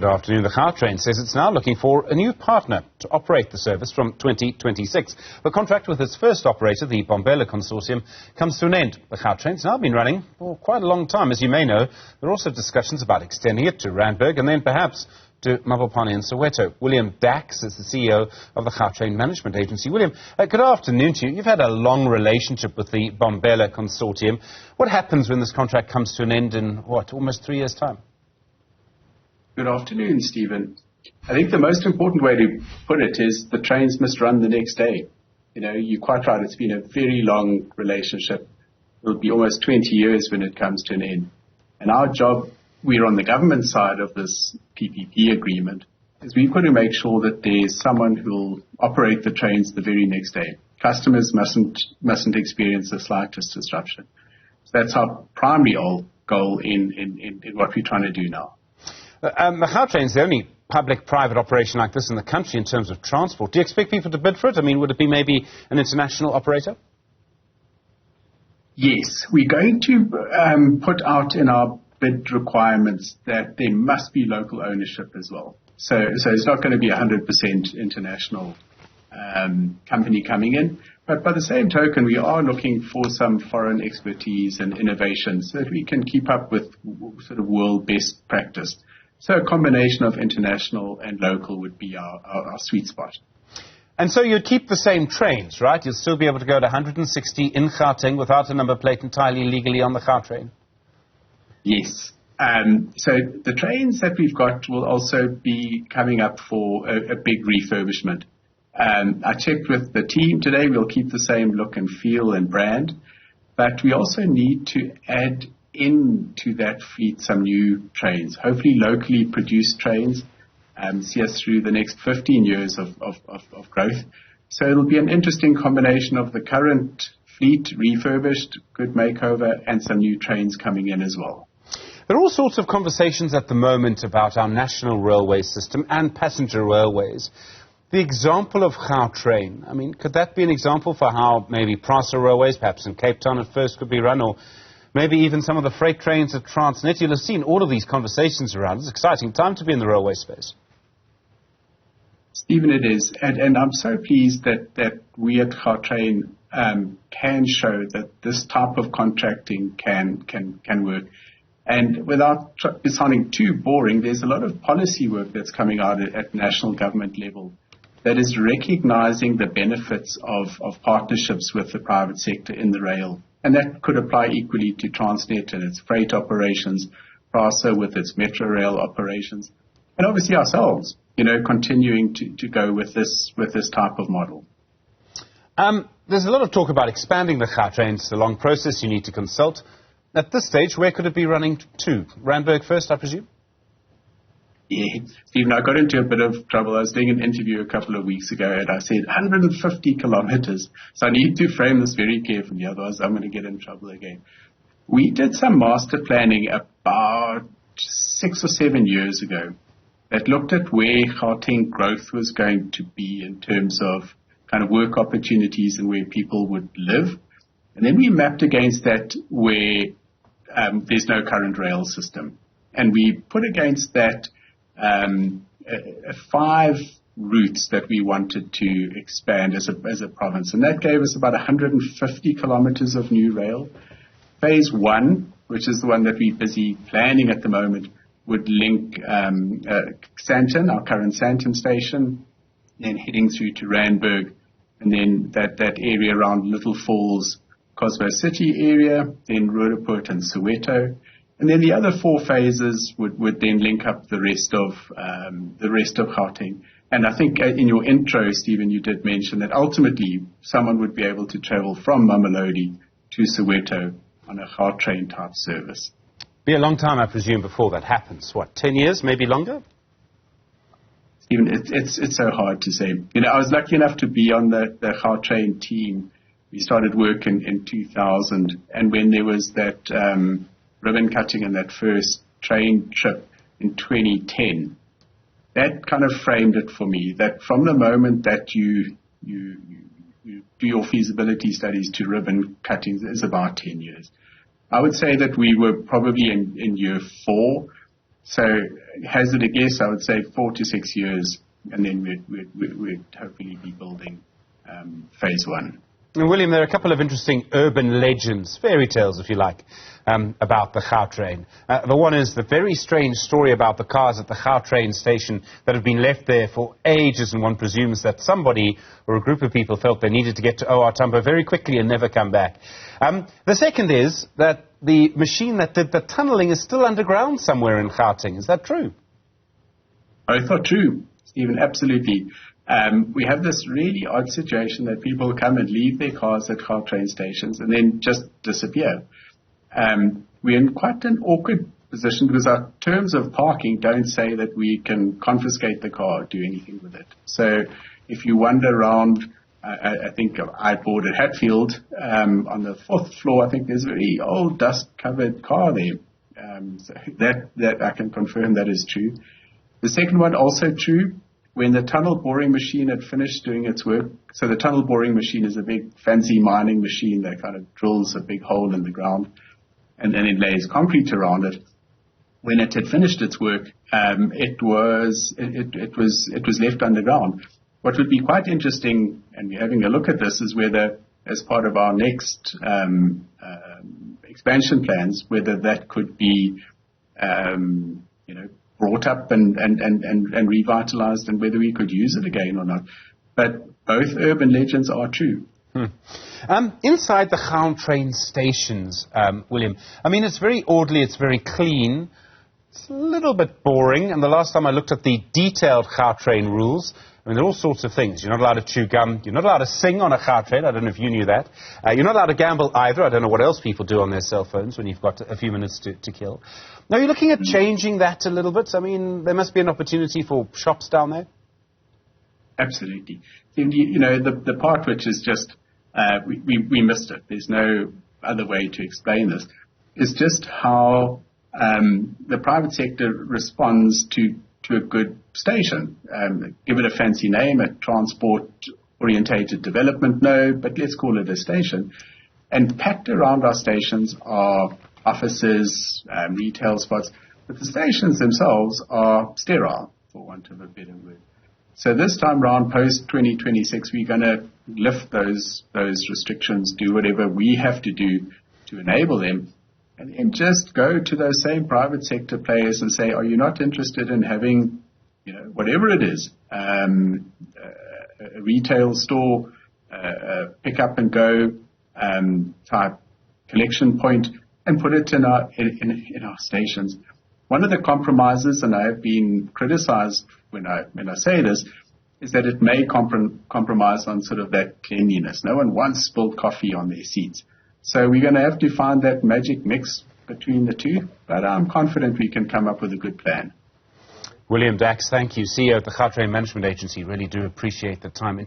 Good afternoon. The Gautrain says it's now looking for a new partner to operate the service from 2026. The contract with its first operator, the Bombela Consortium, comes to an end. The Gautrain's now been running for quite a long time. As you may know, there are also discussions about extending it to Randburg and then perhaps to Mabopane and Soweto. William Dachs is the CEO of the Gautrain Management Agency. William, good afternoon to you. You've had a long relationship with the Bombela Consortium. What happens when this contract comes to an end in, almost 3 years' time? Good afternoon, Stephen. I think the most important way to put it is the trains must run the next day. You know, you're quite right. It's been a very long relationship. It'll be almost 20 years when it comes to an end. And our job, we're on the government side of this PPP agreement, is we've got to make sure that there's someone who will operate the trains the very next day. Customers mustn't experience the slightest disruption. So that's our primary goal in what we're trying to do now. The Gautrain is the only public-private operation like this in the country in terms of transport. Do you expect people to bid for it? I mean, would it be maybe an international operator? Yes, we're going to put out in our bid requirements that there must be local ownership as well. So it's not going to be 100% international company coming in. But by the same token, we are looking for some foreign expertise and innovation so that we can keep up with sort of world best practice. So a combination of international and local would be our sweet spot. And so you'd keep the same trains, right? You'll still be able to go to 160 in Gauteng without a number plate entirely legally on the Gautrain? Yes. So the trains that we've got will also be coming up for a big refurbishment. I checked with the team today. We'll keep the same look and feel and brand. But we also need to add into that fleet some new trains, hopefully locally produced trains, see us through the next 15 years of growth. So it'll be an interesting combination of the current fleet refurbished, good makeover, and some new trains coming in as well. There are all sorts of conversations at the moment about our national railway system and passenger railways. The example of Gautrain, I mean, could that be an example for how maybe Prasa railways, perhaps in Cape Town at first, could be run, or maybe even some of the freight trains at Transnet? You'll have seen all of these conversations around. It's an exciting time to be in the railway space. Stephen, it is. And I'm so pleased that we at Gautrain can show that this type of contracting can work. And without sounding too boring, there's a lot of policy work that's coming out at national government level that is recognizing the benefits of partnerships with the private sector in the rail. And that could apply equally to Transnet and its freight operations, Prasa with its metro rail operations, and obviously ourselves, you know, continuing to go with this type of model. There's a lot of talk about expanding the Gautrain. It's a long process. You need to consult. At this stage, where could it be running to? Randburg first, I presume? Yeah, Stephen, I got into a bit of trouble. I was doing an interview a couple of weeks ago, and I said 150 kilometers. So I need to frame this very carefully, otherwise I'm going to get in trouble again. We did some master planning about 6 or 7 years ago that looked at where Gauteng growth was going to be in terms of kind of work opportunities and where people would live. And then we mapped against that where there's no current rail system. And we put against that 5 routes that we wanted to expand as a province. And that gave us about 150 kilometers of new rail. Phase 1, which is the one that we're busy planning at the moment, would link Sandton, our current Sandton station, then heading through to Randburg, and then that area around Little Falls, Cosmo City area, then Roodepoort and Soweto. And then the other 4 phases would then link up the rest of Gauteng. And I think in your intro, Stephen, you did mention that ultimately someone would be able to travel from Mamelodi to Soweto on a Gautrain type service. Be a long time, I presume, before that happens. 10 years, maybe longer? Stephen, it's so hard to say. You know, I was lucky enough to be on the Gautrain team. We started work in 2000, and when there was that ribbon cutting and that first train trip in 2010, that kind of framed it for me, that from the moment that you do your feasibility studies to ribbon cuttings is about 10 years. I would say that we were probably in year 4. So hazard a guess, I would say 4 to 6 years, and then we'd hopefully be building phase 1. And William, there are a couple of interesting urban legends, fairy tales if you like, about the Gautrain. The one is the very strange story about the cars at the Gautrain station that have been left there for ages, and one presumes that somebody or a group of people felt they needed to get to OR Tambo very quickly and never come back. The second is that the machine that did the tunnelling is still underground somewhere in Gauteng. Is that true? I thought true, Stephen, absolutely. We have this really odd situation that people come and leave their cars at Gautrain stations and then just disappear. We're in quite an awkward position because our terms of parking don't say that we can confiscate the car or do anything with it. So if you wander around, I think I board at Hatfield, on the 4th floor, I think there's a very old dust-covered car there. So that I can confirm that is true. The second one, also true. When the tunnel boring machine had finished doing its work, so the tunnel boring machine is a big fancy mining machine that kind of drills a big hole in the ground and then it lays concrete around it. When it had finished its work, it was left underground. What would be quite interesting, and we're having a look at this, is whether, as part of our next expansion plans, whether that could be, brought up and revitalized, and whether we could use it again or not. But both urban legends are true. Inside the Gautrain stations, William, I mean, it's very orderly, it's very clean. It's a little bit boring, and the last time I looked at the detailed Gautrain rules, I mean, there are all sorts of things. You're not allowed to chew gum. You're not allowed to sing on a Gautrain. I don't know if you knew that. You're not allowed to gamble either. I don't know what else people do on their cell phones when you've got a few minutes to kill. Now, you're looking at changing that a little bit. I mean, there must be an opportunity for shops down there. Absolutely. The part which is just, we missed it. There's no other way to explain this. Is just how the private sector responds to a good station. Give it a fancy name, a transport-orientated development, no, but let's call it a station. And packed around our stations are offices, retail spots, but the stations themselves are sterile, for want of a better word. So this time around, post-2026, we're going to lift those restrictions, do whatever we have to do to enable them, and then just go to those same private sector players and say, are you not interested in having, whatever it is, a retail store, pick up and go type collection point, and put it in our stations. One of the compromises, and I have been criticized when I say this, is that it may compromise on sort of that cleanliness. No one wants spilled coffee on their seats. So we're going to have to find that magic mix between the two, but I'm confident we can come up with a good plan. William Dachs, thank you. CEO of the Gautrain Management Agency. Really do appreciate the time.